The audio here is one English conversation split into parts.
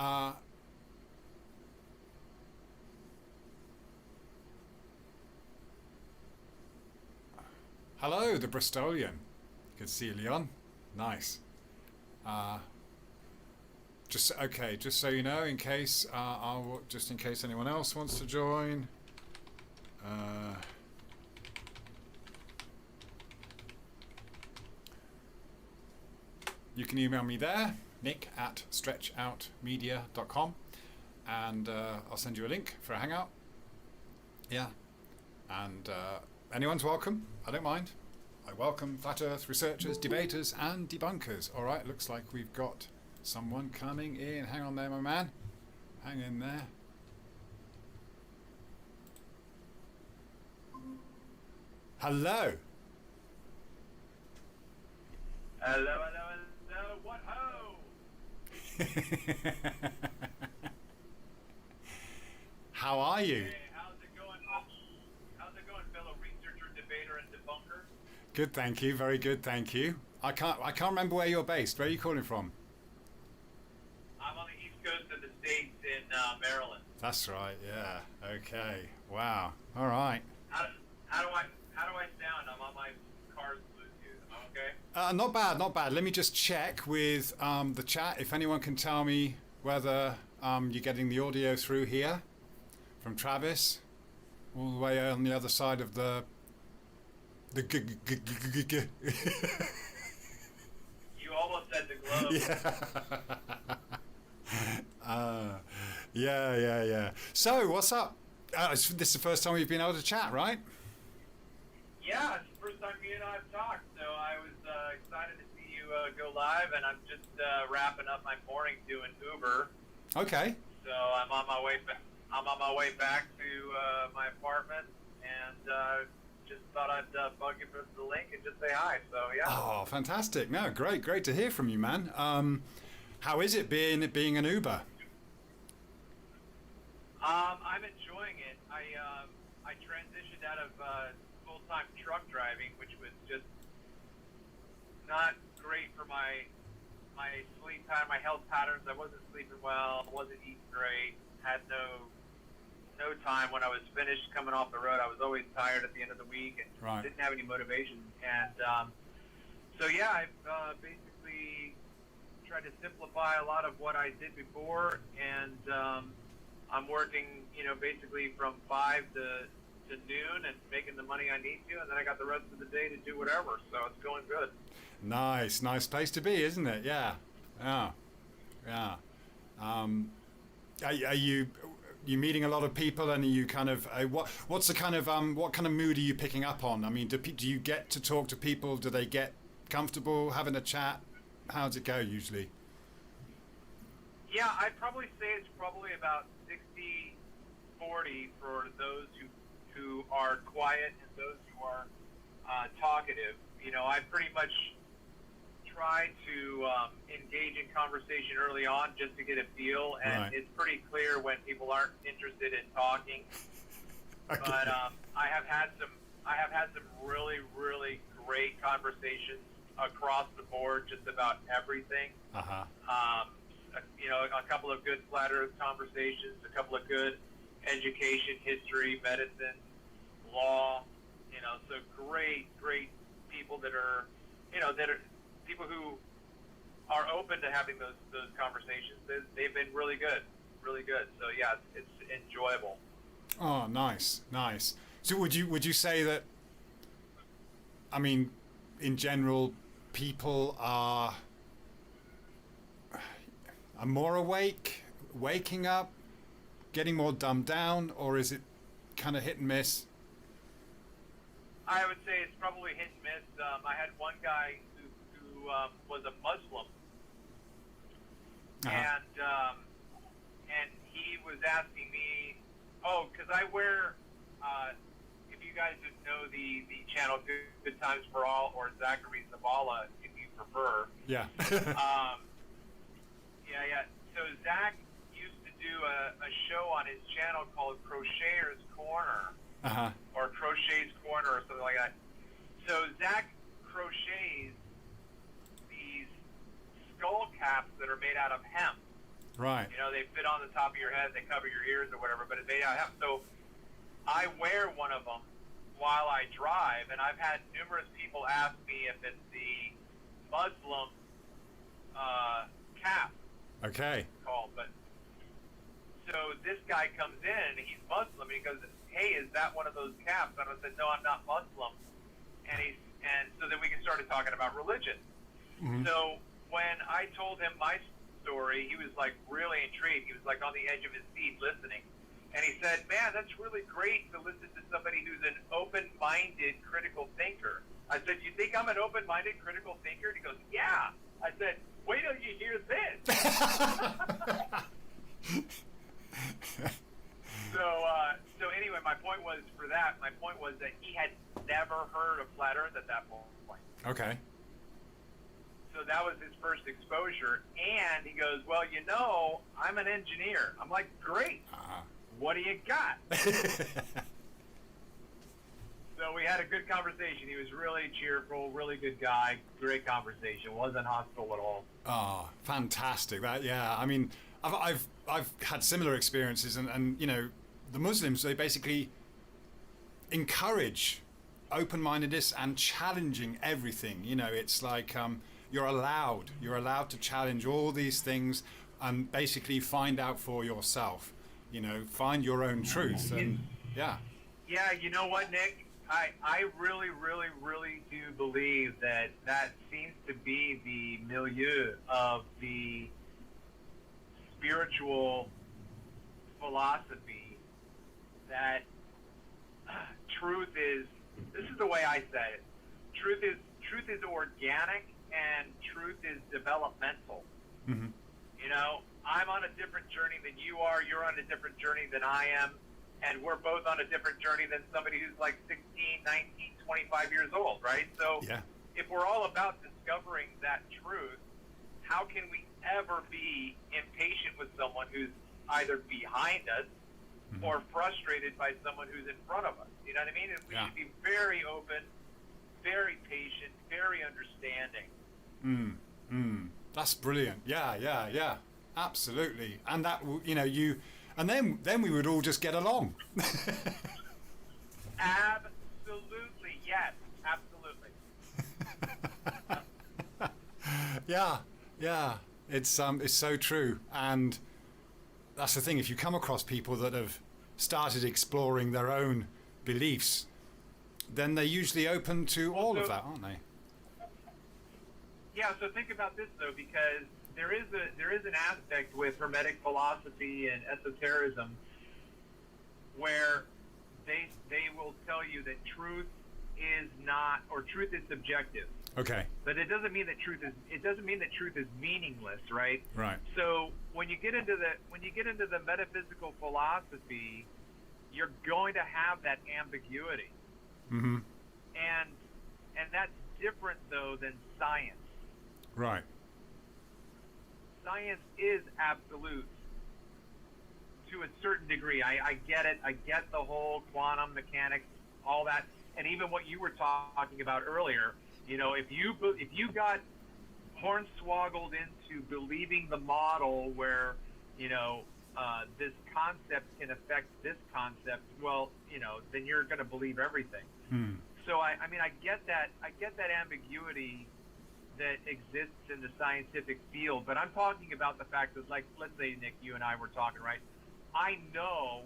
Hello, the Bristolian. Good to see you, Leon. Nice. Just okay. Just so you know, in case just in case anyone else wants to join. You can email me there, nick@stretchoutmedia.com, and I'll send you a link for a hangout. Yeah, and anyone's welcome. I don't mind. I welcome flat Earth researchers, debaters, and debunkers. All right, looks like we've got someone coming in. Hang on there, my man. Hang in there. Hello. Hello, hello, hello. What ho? How are you? Hey, how's it going? How's it going, fellow researcher, debater, and debunker? Good, thank you. Very good, thank you. I can't remember where you're based. Where are you calling from? I'm on the east coast of the states in Maryland. That's right. Yeah. Okay. Wow. All right. How do I sound? I'm on my car's Bluetooth. Am I okay? Not bad. Not bad. Let me just check with the chat if anyone can tell me whether you're getting the audio through here from Travis, all the way on the other side of the. You almost said the globe. Yeah. So, what's up? This is the first time we've been able to chat, right? Yeah, it's the first time you and I have talked, so I was excited to see you go live, and I'm just wrapping up my morning doing Uber. Okay. So I'm on my way back. I'm on my way back to my apartment, and just thought I'd bug you for the link and just say hi. So yeah. Oh, fantastic! No, great to hear from you, man. How is it being an Uber? I'm enjoying it. I transitioned out of full-time truck driving, which was just not great for my sleep pattern, my health patterns. I wasn't sleeping well, wasn't eating great, had no time when I was finished coming off the road. I was always tired at the end of the week and didn't have any motivation. And so yeah, I've basically tried to simplify a lot of what I did before, and I'm working, basically from 5 to noon and making the money I need to, and then I got the rest of the day to do whatever. So it's going good. Nice place to be, isn't it? Yeah. Are you meeting a lot of people, and are you kind of what's the kind of what kind of mood are you picking up on? I mean, do you get to talk to people? Do they get comfortable having a chat? How does it go usually? Yeah, I'd probably say it's probably about 60-40 for those who are quiet and those who are talkative. I pretty much try to engage in conversation early on just to get a feel, and it's pretty clear when people aren't interested in talking. Okay. But I have had some really, really great conversations across the board, just about everything. A couple of good flat Earth conversations, a couple of good education, history, medicine, law. So great people that are people who are open to having those conversations. They've been really good. So yeah, it's enjoyable. Oh, nice. So would you say that? I mean, in general, people are more awake, waking up, getting more dumbed down, or is it kind of hit and miss? I would say it's probably hit and miss. I had one guy who was a Muslim, and he was asking me, because I wear, if you guys know the channel Good Times for All or Zachary Zavala, if you prefer. Yeah. Yeah. So Zach used to do a show on his channel called Crocheters Corner, or Crochet's Corner, or something like that. So Zach crochets these skull caps that are made out of hemp. Right. You know, they fit on the top of your head, they cover your ears or whatever, but they have. So I wear one of them while I drive, and I've had numerous people ask me if it's the Muslim cap. Okay. Called, but so this guy comes in and he's Muslim, and he goes, "Hey, is that one of those caps?" And I said, "No, I'm not Muslim." And so then we started talking about religion. Mm-hmm. So when I told him my story, he was like really intrigued. He was like on the edge of his seat listening. And he said, "Man, that's really great to listen to somebody who's an open-minded critical thinker." I said, "You think I'm an open-minded critical thinker?" And he goes, "Yeah." I said, "Wait till you hear this." So anyway, my point was that he had never heard of Flat Earth at that point. Okay. So that was his first exposure. And he goes, "Well, you know, I'm an engineer." I'm like, "Great. Uh-huh. What do you got?" So we had a good conversation. He was really cheerful, really good guy, great conversation. Wasn't hostile at all. Oh, fantastic! I mean, I've had similar experiences, and you know, the Muslims, they basically encourage open-mindedness and challenging everything. You know, it's like you're allowed to challenge all these things and basically find out for yourself. You know, find your own truth, and yeah. Yeah, you know what, Nick? I really, really, really do believe that seems to be the milieu of the spiritual philosophy, that truth is, this is the way I say it, truth is organic and truth is developmental. Mm-hmm. You know, I'm on a different journey than you are, you're on a different journey than I am, and we're both on a different journey than somebody who's like 16, 19, 25 years old, right? So Yeah. if we're all about discovering that truth, how can we ever be impatient with someone who's either behind us Mm-hmm. or frustrated by someone who's in front of us? You know what I mean? And we Yeah. should be very open, very patient, very understanding. That's brilliant. Yeah. Absolutely. And that, you know, and then we would all just get along. Absolutely, yes, absolutely. Yeah. It's so true. And that's the thing. If you come across people that have started exploring their own beliefs, then they're usually open to all of that, aren't they? Yeah. So think about this though, because there is an aspect with Hermetic philosophy and esotericism where they will tell you that truth is not, or truth is subjective. Okay. But it doesn't mean that truth is meaningless, right? Right. So when you get into the metaphysical philosophy, you're going to have that ambiguity. Mm-hmm. And that's different though than science. Right. Science is absolute to a certain degree. I get it. I get the whole quantum mechanics, all that, and even what you were talking about earlier. You know, if you got hornswoggled into believing the model where, you know, this concept can affect this concept, well, you know, then you're going to believe everything. So I mean, I get that ambiguity that exists in the scientific field, but I'm talking about the fact that, like, let's say, Nick, you and I were talking, right? I know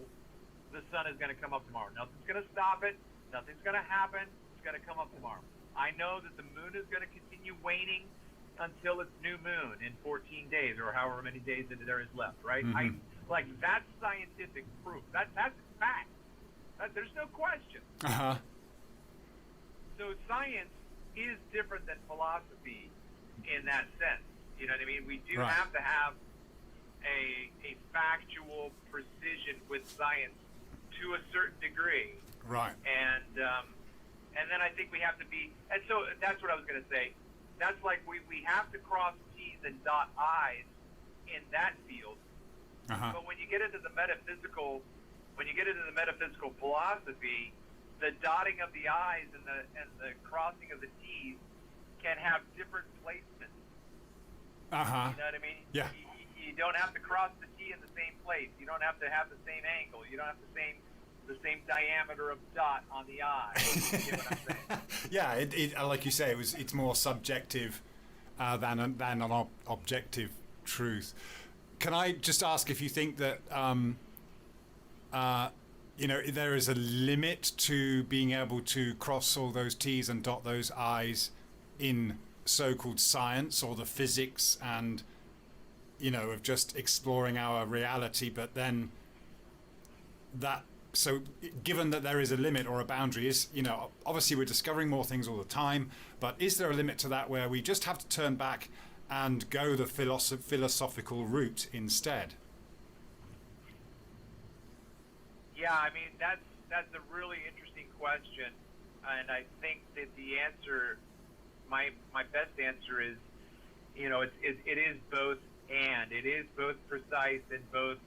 the sun is going to come up tomorrow. Nothing's going to stop it. Nothing's going to happen. It's going to come up tomorrow. I know that the moon is going to continue waning until it's new moon in 14 days or however many days that there is left, right? Mm-hmm. That's scientific proof. That's fact. There's no question. Uh-huh. So science is different than philosophy in that sense. You know what I mean? We do Right. have to have a factual precision with science to a certain degree. Right. And then I think we have to be, and so that's what I was going to say. That's like we have to cross T's and dot I's in that field. Uh-huh. But when you get into the metaphysical philosophy, the dotting of the I's and the crossing of the T's can have different placements. Uh-huh. You know what I mean? Yeah. You don't have to cross the T in the same place. You don't have to have the same angle. You don't have the same diameter of dot on the eye. You get what I'm saying? Yeah, it like you say, it's more subjective than an objective truth. Can I just ask if you think that there is a limit to being able to cross all those T's and dot those I's in so-called science, or the physics and of just exploring our reality, but then so given that there is a limit or a boundary, is obviously we're discovering more things all the time, but is there a limit to that where we just have to turn back and go the philosophical route instead? Yeah, I mean that's a really interesting question, and I think that the answer, my best answer is, it is both, and it is both precise and both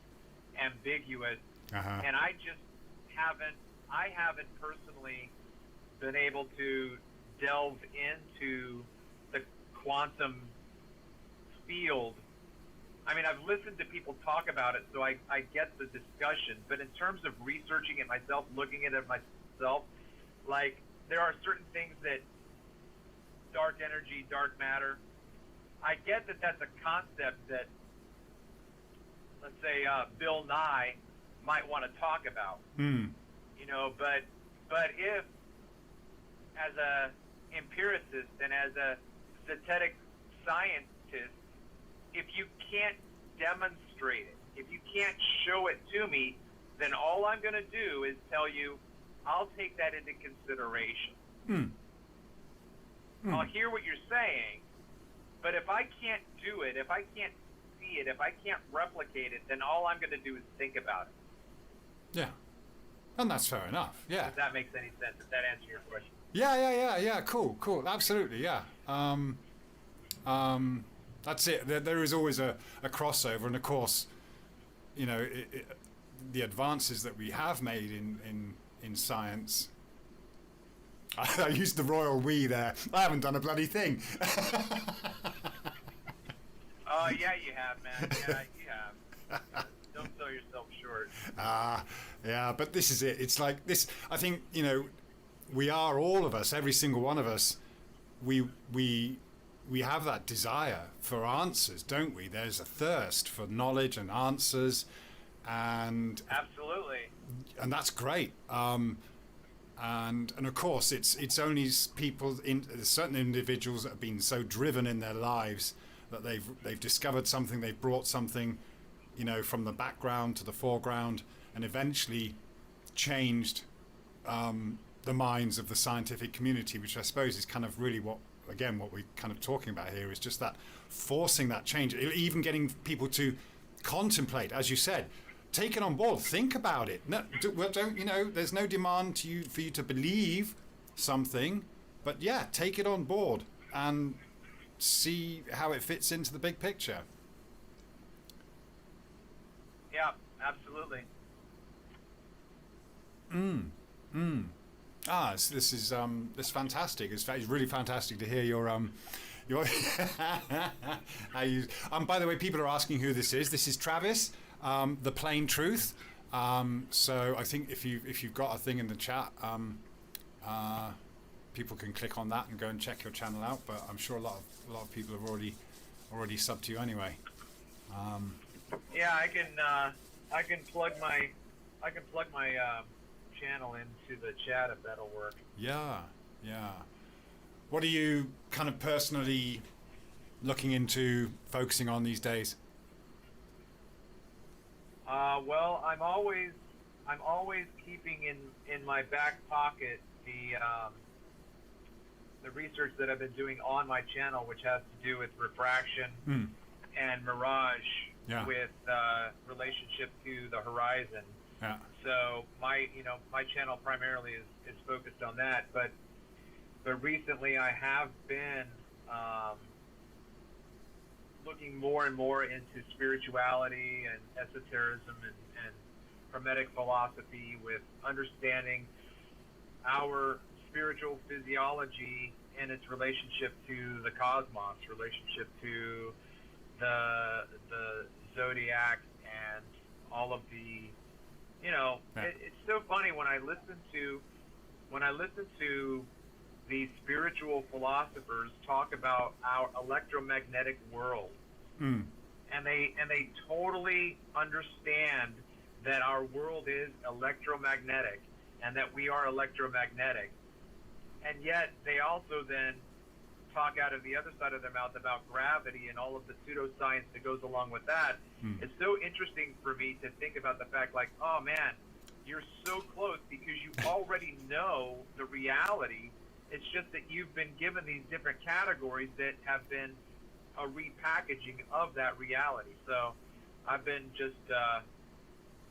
ambiguous, and I haven't personally been able to delve into the quantum field. I mean, I've listened to people talk about it, so I get the discussion. But in terms of researching it myself, looking at it myself, like, there are certain things that dark energy, dark matter, I get that that's a concept that, let's say, Bill Nye might want to talk about. But if, as a empiricist and as a synthetic scientist, if you can't demonstrate it, if you can't show it to me, then all I'm going to do is tell you, I'll take that into consideration. I'll hear what you're saying, but if I can't do it, if I can't see it, if I can't replicate it, then all I'm going to do is think about it. Yeah. And that's fair enough. Yeah. If that makes any sense, if that answers your question. Yeah. Cool. Absolutely. Yeah. That's it. There is always a crossover, and of course, the advances that we have made in science. I used the royal we there. I haven't done a bloody thing. Oh, yeah, you have, man. Yeah, you have. Don't sell yourself short. Yeah, but this is it. It's like this. I think, we are, all of us, every single one of us, we have that desire for answers, don't we? There's a thirst for knowledge and answers, and absolutely, and that's great. And of course, it's only people, certain individuals that have been so driven in their lives that they've discovered something, they've brought something, from the background to the foreground, and eventually changed the minds of the scientific community, which I suppose is kind of really what we're kind of talking about here, is just that forcing that change, even getting people to contemplate, as you said, take it on board, think about it. No, don't there's no demand for you to believe something, but yeah, take it on board and see how it fits into the big picture. Yeah, absolutely. This is fantastic. It's really fantastic to hear your how you. By the way, people are asking who this is. This is Travis, the Plain Truth. So I think if you've got a thing in the chat, people can click on that and go and check your channel out. But I'm sure a lot of people have already subbed to you anyway. Yeah, I can plug my channel into the chat if that'll work. Yeah. What are you kind of personally looking into, focusing on these days? Well, I'm always keeping in my back pocket the research that I've been doing on my channel, which has to do with refraction and mirage, with relationship to the horizon. Yeah. So my channel primarily is focused on that, but recently I have been looking more and more into spirituality and esotericism and hermetic philosophy, with understanding our spiritual physiology and its relationship to the cosmos, relationship to the zodiac and all of the, you know, Yeah. it's so funny when I listen to these spiritual philosophers talk about our electromagnetic world, Mm. and they totally understand that our world is electromagnetic and that we are electromagnetic, and yet they also then talk out of the other side of their mouth about gravity and all of the pseudoscience that goes along with that. Mm. It's so interesting for me to think about the fact, like, oh man, you're so close because you already know the reality. It's just that you've been given these different categories that have been a repackaging of that reality. So I've been just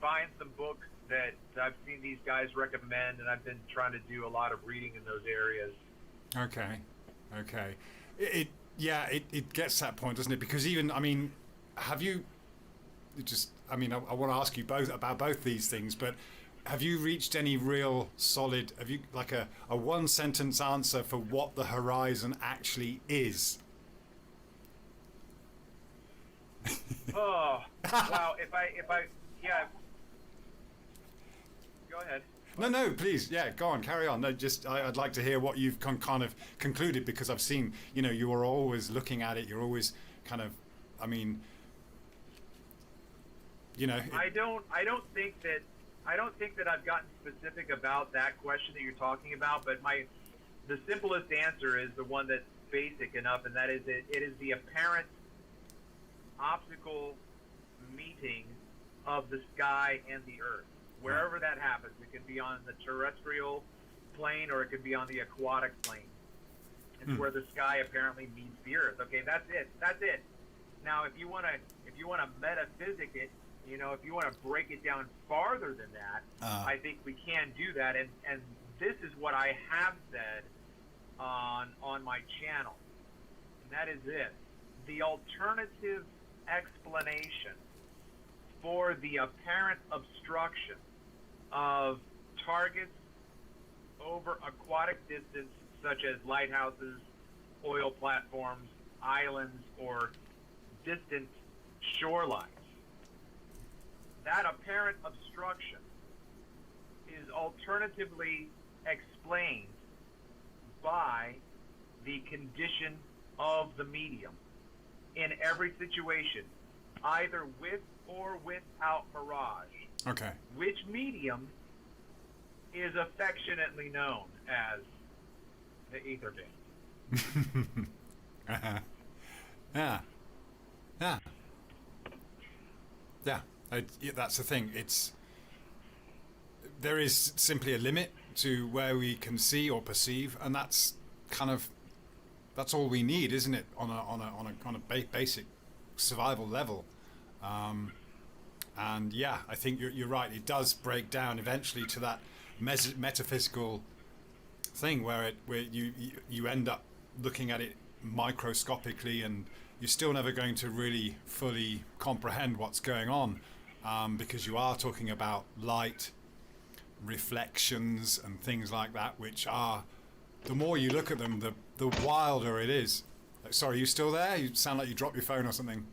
buying some books that I've seen these guys recommend, and I've been trying to do a lot of reading in those areas. Okay. It gets to that point, doesn't it? Because even, I mean, have you just, I mean, I want to ask you both about both these things, but have you reached any real solid, have you like a one sentence answer for what the horizon actually is? Oh, wow. If I, yeah. Go ahead. No, please, yeah, go on, carry on. No, just I'd like to hear what you've kind of concluded, because I've seen, you know, you are always looking at it. You're always kind of, I mean, you know. I don't think that I've gotten specific about that question that you're talking about, but the simplest answer is the one that's basic enough, and that is it is the apparent optical meeting of the sky and the earth. Wherever that happens, it could be on the terrestrial plane or it could be on the aquatic plane. It's where the sky apparently meets the earth. Okay, that's it. Now, if you want to metaphysic it, you know, if you want to break it down farther than that, I think we can do that. And this is what I have said on my channel, and that is this: the alternative explanation for the apparent obstruction of targets over aquatic distance, such as lighthouses, oil platforms, islands, or distant shorelines. That apparent obstruction is alternatively explained by the condition of the medium in every situation, either with or without mirage. Okay. Which medium is affectionately known as the ether band. Yeah. That's the thing. There is simply a limit to where we can see or perceive, and that's all we need, isn't it? On a basic survival level. And yeah, I think you're right. It does break down eventually to that metaphysical thing where you end up looking at it microscopically, and you're still never going to really fully comprehend what's going on, because you are talking about light, reflections, and things like that, which are, the more you look at them, the wilder it is. Sorry, you still there? You sound like you dropped your phone or something.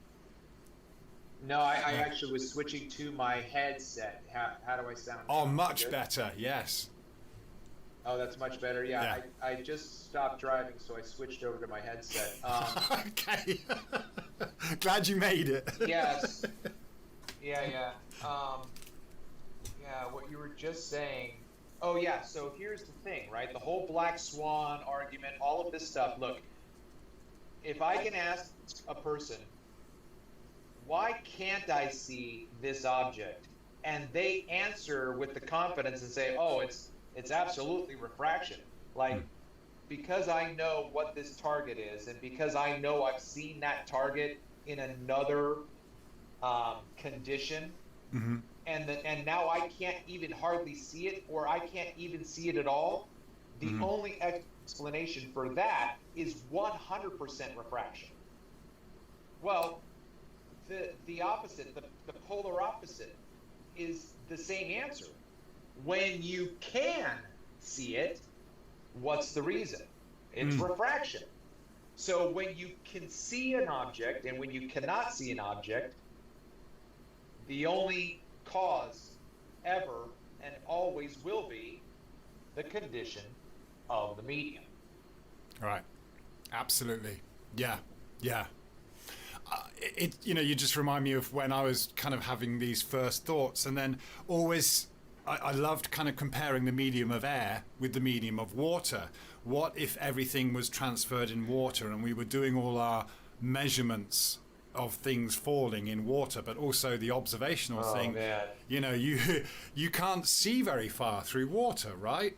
No, I actually was switching to my headset. How do I sound? Oh, much better, yes. Oh, that's much better. Yeah. I just stopped driving, so I switched over to my headset. Okay. Glad you made it. Yes. Yeah. What you were just saying. Oh, yeah. So here's the thing, right? The whole black swan argument, all of this stuff. Look, if I can ask a person, why can't I see this object? And they answer with the confidence and say, oh, it's absolutely refraction. Like, because I know what this target is, and because I know I've seen that target in another condition, and now I can't even hardly see it, or I can't even see it at all, the only explanation for that is 100% refraction. Well, the opposite, the polar opposite, is the same answer. When you can see it, what's the reason? It's refraction. So when you can see an object and when you cannot see an object, the only cause ever and always will be the condition of the medium. Right. Absolutely. Yeah. Yeah. You just remind me of when I was kind of having these first thoughts, and then always I loved kind of comparing the medium of air with the medium of water. What if everything was transferred in water and we were doing all our measurements of things falling in water, but also the observational thing? Man. You can't see very far through water, right?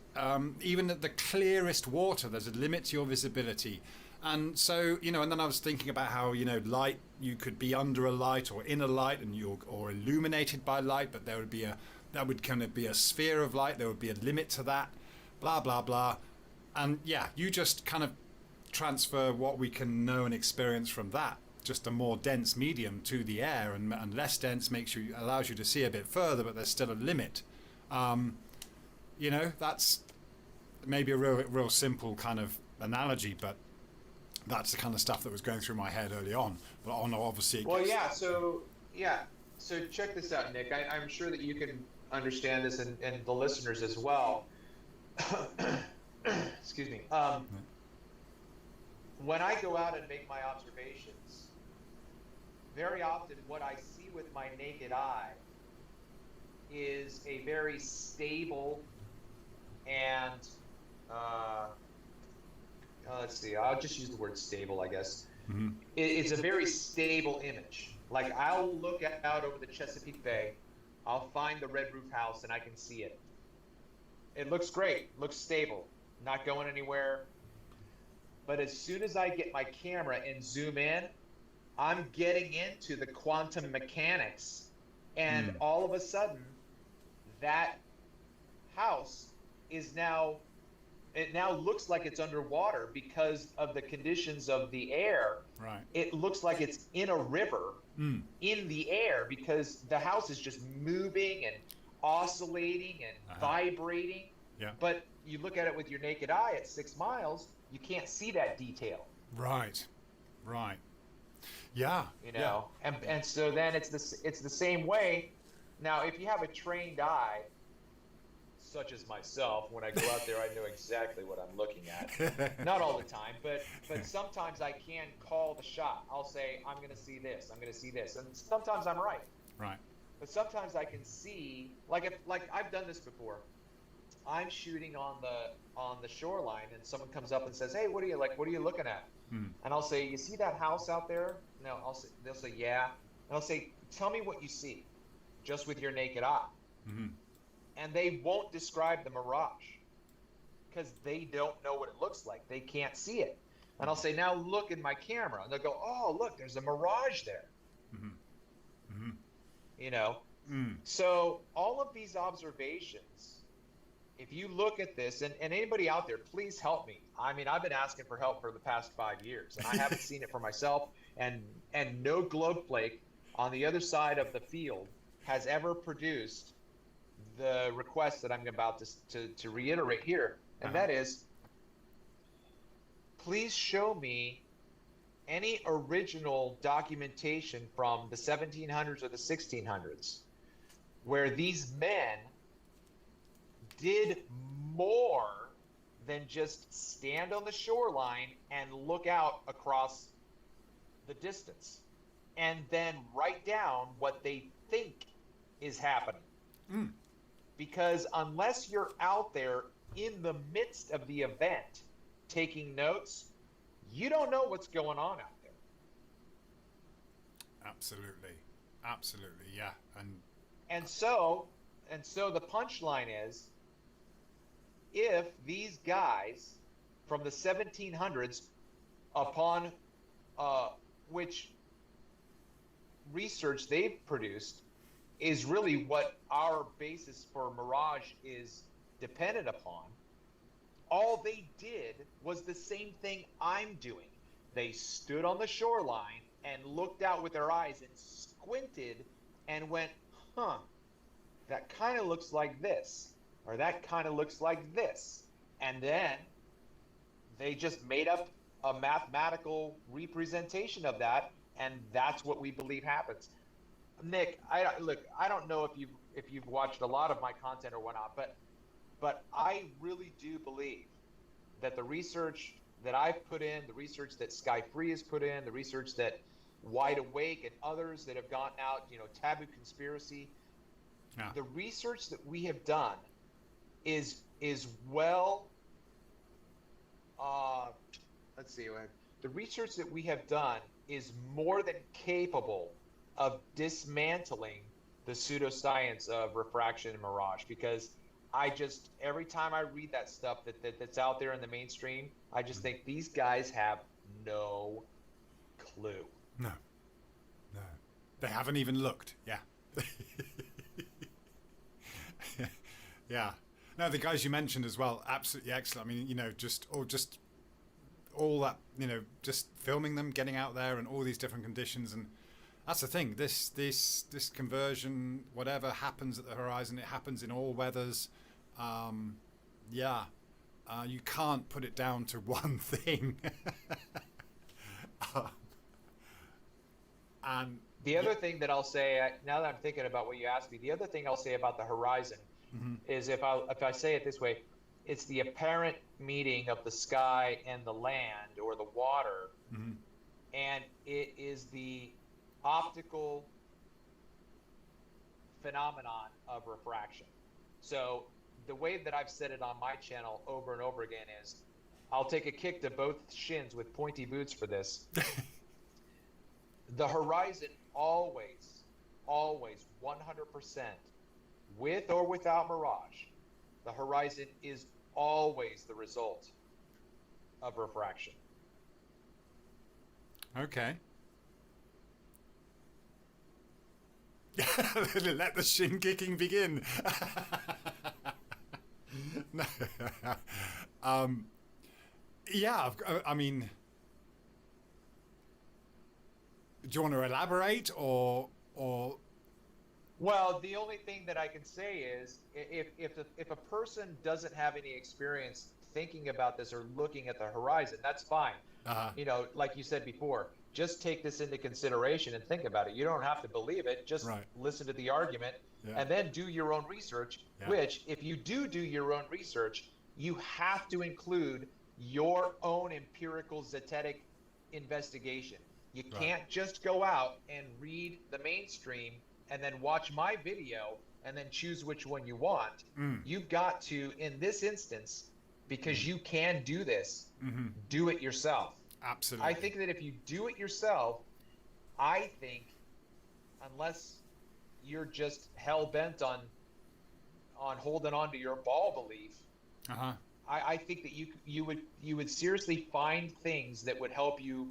Even at the clearest water, there's a limit to your visibility. And so, and then I was thinking about how, light, you could be under a light or in a light, or illuminated by light, but that would kind of be a sphere of light. There would be a limit to that, blah, blah, blah. And yeah, you just kind of transfer what we can know and experience from that, just a more dense medium, to the air, and less dense allows you to see a bit further, but there's still a limit. That's maybe a real simple kind of analogy, but that's the kind of stuff that was going through my head early on. But obviously, So check this out, Nick. I'm sure that you can understand this, and the listeners as well. Excuse me. When I go out and make my observations, very often what I see with my naked eye is a very stable and let's see, I'll just use the word stable, I guess. Mm-hmm. It's a very stable image. Like, I'll look out over the Chesapeake Bay, I'll find the red roof house, and I can see it. It looks great, looks stable, not going anywhere. But as soon as I get my camera and zoom in, I'm getting into the quantum mechanics, and all of a sudden, that house it now looks like it's underwater because of the conditions of the air. Right. It looks like it's in a river in the air because the house is just moving and oscillating and vibrating. Yeah. But you look at it with your naked eye at 6 miles, you can't see that detail. Right. Yeah. Yeah. And so then it's the same way. Now, if you have a trained eye, such as myself, when I go out there, I know exactly what I'm looking at. Not all the time, but sometimes I can call the shot. I'll say, I'm going to see this, I'm going to see this. And sometimes I'm right. Right. But sometimes I can see, like I've done this before. I'm shooting on the shoreline, and someone comes up and says, "Hey, what are you looking at?" And I'll say, "You see that house out there?" No, they'll say, "Yeah." And I'll say, "Tell me what you see, just with your naked eye." Mm-hmm. And they won't describe the mirage because they don't know what it looks like. They can't see it. And I'll say, "Now look in my camera." And they'll go, "Oh, look, there's a mirage there." Mm-hmm. Mm. So all of these observations, if you look at this, and anybody out there, please help me. I mean, I've been asking for help for the past 5 years, and I haven't seen it for myself, and no glove flake on the other side of the field has ever produced the request that I'm about to reiterate here, and that is, please show me any original documentation from the 1700s or the 1600s where these men did more than just stand on the shoreline and look out across the distance and then write down what they think is happening. Because unless you're out there in the midst of the event taking notes, you don't know what's going on out there. Absolutely, yeah. And so the punchline is, if these guys from the 1700s, upon which research they've produced is really what our basis for mirage is dependent upon, all they did was the same thing I'm doing. They stood on the shoreline and looked out with their eyes and squinted and went, that kind of looks like this, or that kind of looks like this. And then they just made up a mathematical representation of that, and that's what we believe happens. Nick, look. I don't know if you've watched a lot of my content or whatnot, but I really do believe that the research that I've put in, the research that Sky Free has put in, the research that Wide Awake and others that have gotten out, Taboo Conspiracy, Yeah. the research that we have done is well. Uh, let's see. The research that we have done is more than capable of dismantling the pseudoscience of refraction and mirage, because I just every time I read that stuff that's out there in the mainstream, I just think these guys have no clue. No. No. They haven't even looked. Yeah. Yeah. No, the guys you mentioned as well, absolutely excellent. I mean, just all that, just filming them, getting out there, and all these different conditions, and that's the thing. This conversion, whatever happens at the horizon, it happens in all weathers. Yeah, you can't put it down to one thing. uh, and The other thing that I'll say, now that I'm thinking about what you asked me, the other thing I'll say about the horizon is if I say it this way, it's the apparent meeting of the sky and the land or the water, and it is the optical phenomenon of refraction. So the way that I've said it on my channel over and over again is, I'll take a kick to both shins with pointy boots for this. The horizon always, 100%, with or without mirage, the horizon is always the result of refraction. Okay. Let the shin kicking begin. No. Yeah, I mean, do you want to elaborate or? Well, the only thing that I can say is, if a person doesn't have any experience thinking about this or looking at the horizon, that's fine. Like you said before, just take this into consideration and think about it. You don't have to believe it. Just listen to the argument and then do your own research, which, if you do your own research, you have to include your own empirical zetetic investigation. You can't just go out and read the mainstream and then watch my video and then choose which one you want. You've got to, in this instance, because you can do this, do it yourself. Absolutely. I think that if you do it yourself, I think, unless you're just hell-bent on holding on to your ball belief, I think that you would seriously find things that would help you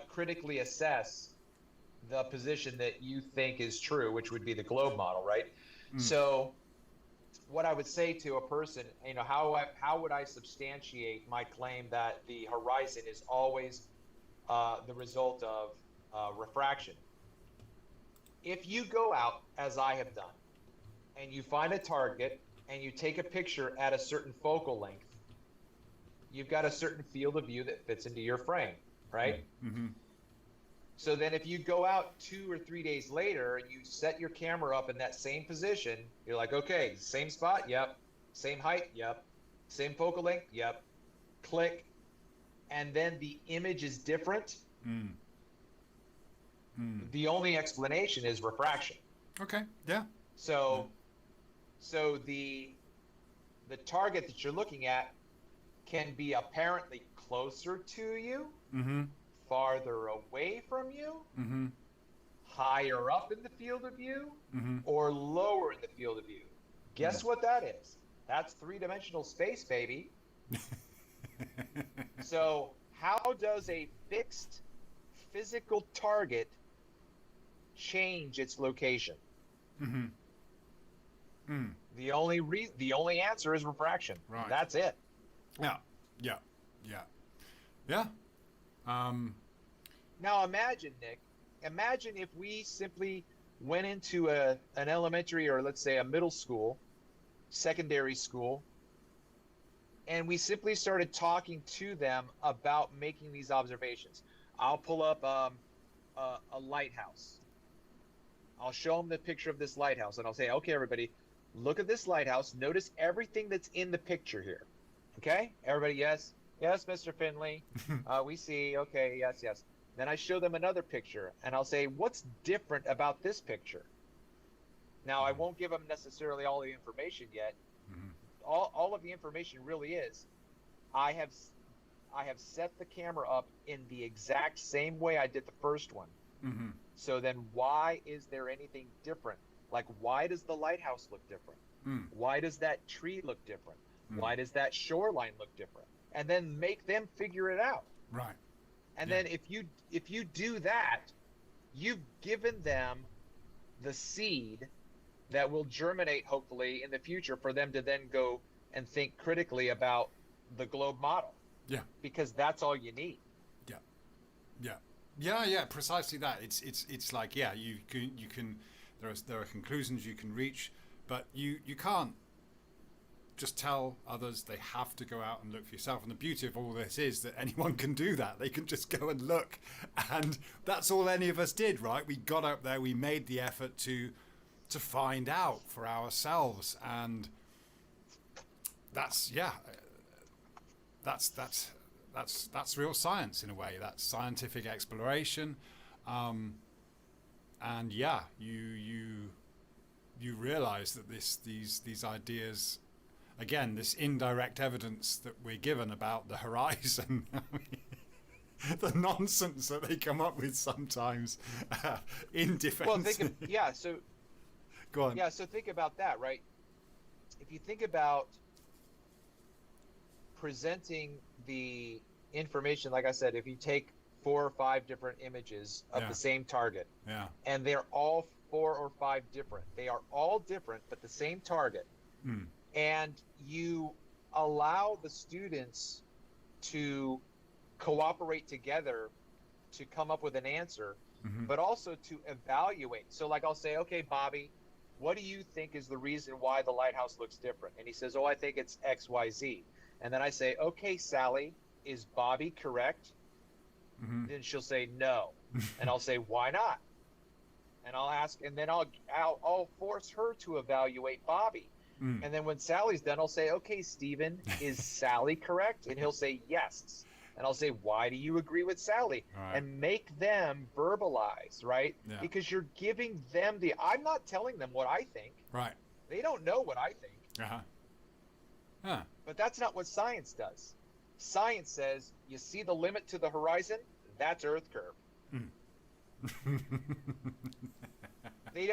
critically assess the position that you think is true, which would be the globe model, right? So what I would say to a person, how would I substantiate my claim that the horizon is always the result of refraction? If you go out, as I have done, and you find a target and you take a picture at a certain focal length, you've got a certain field of view that fits into your frame, right? So then if you go out 2 or 3 days later and you set your camera up in that same position, you're like, okay, same spot, yep. Same height, yep. Same focal length, yep. Click. And then the image is different. The only explanation is refraction. Okay, yeah. So the target that you're looking at can be apparently closer to you, farther away from you, higher up in the field of view, or lower in the field of view. Guess what that is? That's three-dimensional space, baby. So how does a fixed physical target change its location? The only answer is refraction. Right. That's it. Yeah. Now imagine, Nick, if we simply went into an elementary, or let's say a middle school, secondary school, and we simply started talking to them about making these observations. I'll pull up a lighthouse. I'll show them the picture of this lighthouse, and I'll say, okay, everybody, look at this lighthouse. Notice everything that's in the picture here. Okay, everybody, yes, yes, Mr. Finley, we see. Okay, yes, yes. Then I show them another picture, and I'll say, what's different about this picture? Now, I won't give them necessarily all the information yet. Mm-hmm. All of the information really is, I have set the camera up in the exact same way I did the first one. Mm-hmm. So then why is there anything different? Like, why does the lighthouse look different? Mm. Why does that tree look different? Mm. Why does that shoreline look different? And then make them figure it out. Right. And Yeah. then if you do that, you've given them the seed that will germinate, hopefully, in the future for them to then go and think critically about the globe model. Yeah. Because that's all you need. Yeah. Yeah. Yeah, yeah, precisely that. It's like, yeah, you can there are conclusions you can reach, but you can't just tell others. They have to go out and look for yourself. And the beauty of all this is that anyone can do that. They can just go and look, and that's all any of us did, right? We got up there, we made the effort to find out for ourselves, and that's that's real science in a way. That's scientific exploration, and yeah, you realize that these ideas, again, this indirect evidence that we're given about the horizon. I mean, the nonsense that they come up with sometimes in defense. Well, so go on. Yeah, so think about that, right? If you think about presenting the information, like I said, if you take 4 or 5 different images of the same target, and they're all 4 or 5 different, they are all different, but the same target, and you allow the students to cooperate together to come up with an answer, but also to evaluate. So like I'll say, okay, Bobby, what do you think is the reason why the lighthouse looks different? And he says, oh, I think it's XYZ. And then I say, okay, Sally, is Bobby correct? Then she'll say no. And I'll say, why not? And I'll ask, and then I'll force her to evaluate Bobby. And then when Sally's done, I'll say, okay, Stephen, is Sally correct? And he'll say yes. And I'll say, why do you agree with Sally? Right. And make them verbalize, right? Yeah. Because you're giving them I'm not telling them what I think. Right. They don't know what I think. Uh-huh. Huh. But that's not what science does. Science says, you see the limit to the horizon? That's Earth curve. They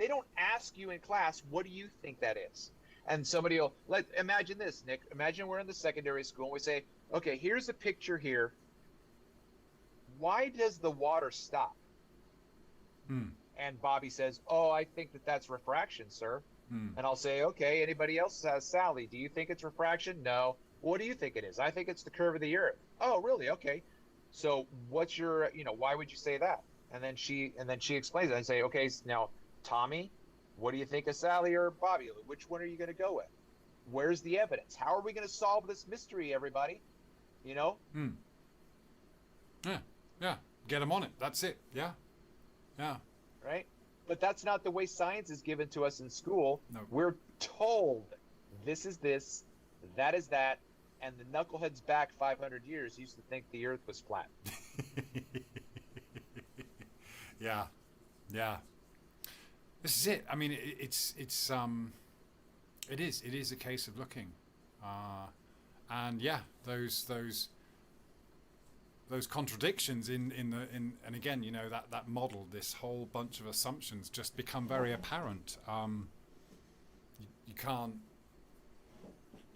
don't ask you in class, what do you think that is? And somebody will imagine this, Nick. Imagine we're in the secondary school and we say, okay, here's a picture here. Why does the water stop? And Bobby says, oh, I think that's refraction, sir. And I'll say, okay, anybody else? Sally, do you think it's refraction? No. What do you think it is? I think it's the curve of the Earth. Oh, really? Okay. So what's your, why would you say that? And then she explains it. I say, okay, now, Tommy, what do you think of Sally or Bobby? Which one are you going to go with? Where's the evidence? How are we going to solve this mystery, everybody? Yeah. Yeah. Get them on it. That's it. Yeah. Yeah. Right? But that's not the way science is given to us in school. No. We're told this is this, that is that, and the knuckleheads back 500 years used to think the Earth was flat. Yeah. Yeah. This is it. I mean, it is a case of looking, and yeah, those contradictions in and again, that model, this whole bunch of assumptions just become very apparent. You can't,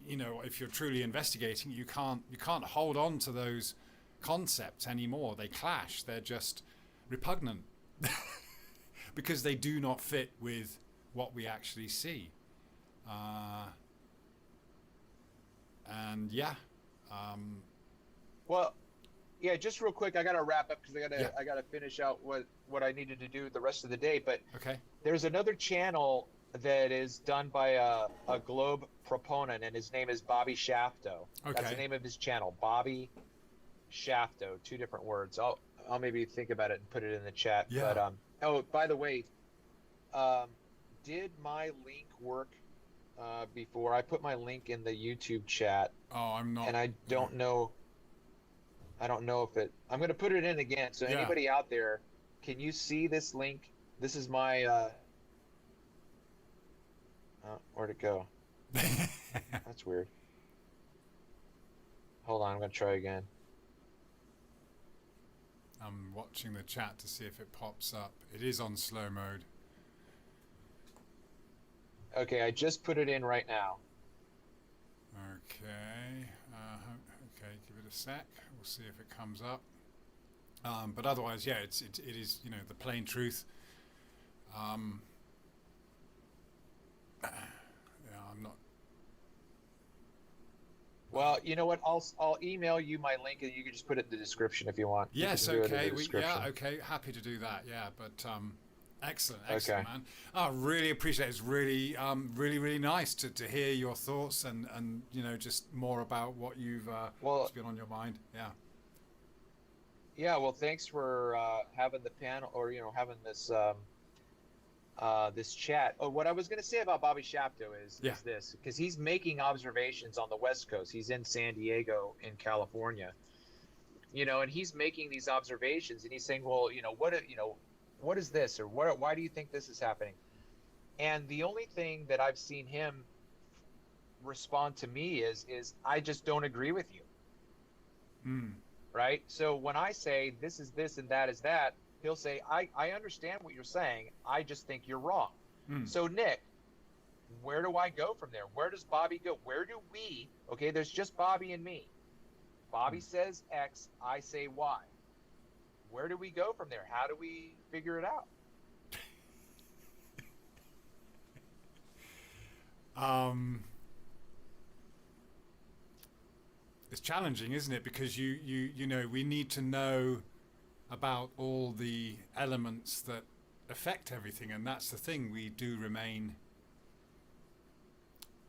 if you're truly investigating, you can't hold on to those concepts anymore. They clash. They're just repugnant. Because they do not fit with what we actually see, and yeah. Well, yeah. Just real quick, I gotta wrap up because I gotta finish out what I needed to do the rest of the day. But Okay. There's another channel that is done by a Globe proponent, and his name is Bobby Shafto. Okay. That's the name of his channel, Bobby Shafto. 2 different words. I'll maybe think about it and put it in the chat. Yeah. But Oh, by the way, um, did my link work before? I put my link in the YouTube chat, Oh, I'm not. and I Yeah. don't know. I don't know if it. I'm going to put it in again. So Yeah. anybody out there, can you see this link? This is my. Where'd it go? That's weird. Hold on, I'm going to try again. I'm watching the chat to see if it pops up. It is on slow mode. Okay, I just put it in right now. Okay. Okay, give it a sec. We'll see if it comes up. But otherwise, yeah, it is, you know, the plain truth. Um, yeah, I'm not. Well, you know what? I'll email you my link, and you can just put it in the description if you want. People Yes, can do it in okay. the Yeah, description. okay. Happy to do that. Yeah, but excellent, excellent, Okay. man. I really appreciate it. It's really, really nice to hear your thoughts and you know just more about what you've what's Well, been on your mind. Yeah. yeah. Well, thanks for having the panel, or having this chat. Oh, what I was going to say about Bobby Shapto is Yeah. this, because he's making observations on the West Coast. He's in San Diego in California, and he's making these observations, and he's saying, well, what is this, or why do you think this is happening? And the only thing that I've seen him respond to me is I just don't agree with you, Mm. right? So when I say this is this and that is that, he'll say, I understand what you're saying. I just think you're wrong. Mm. So Nick, where do I go from there? Where does Bobby go? Where do we, okay, there's just Bobby and me. Bobby Mm. says X, I say Y. Where do we go from there? How do we figure it out? Um, it's challenging, isn't it? Because you know we need to know about all the elements that affect everything, and that's the thing we do remain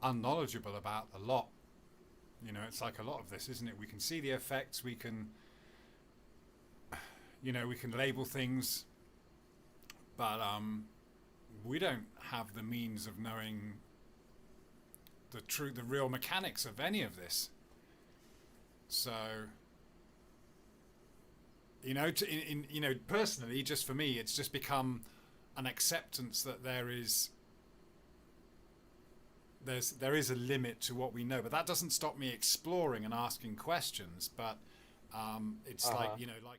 unknowledgeable about a lot. You know, it's like a lot of this, isn't it? We can see the effects, we can, you know, we can label things, but we don't have the means of knowing the real mechanics of any of this. So, you know, you know, personally, just for me, it's just become an acceptance that there is a limit to what we know, but that doesn't stop me exploring and asking questions. But it's like, Uh-huh. you know, like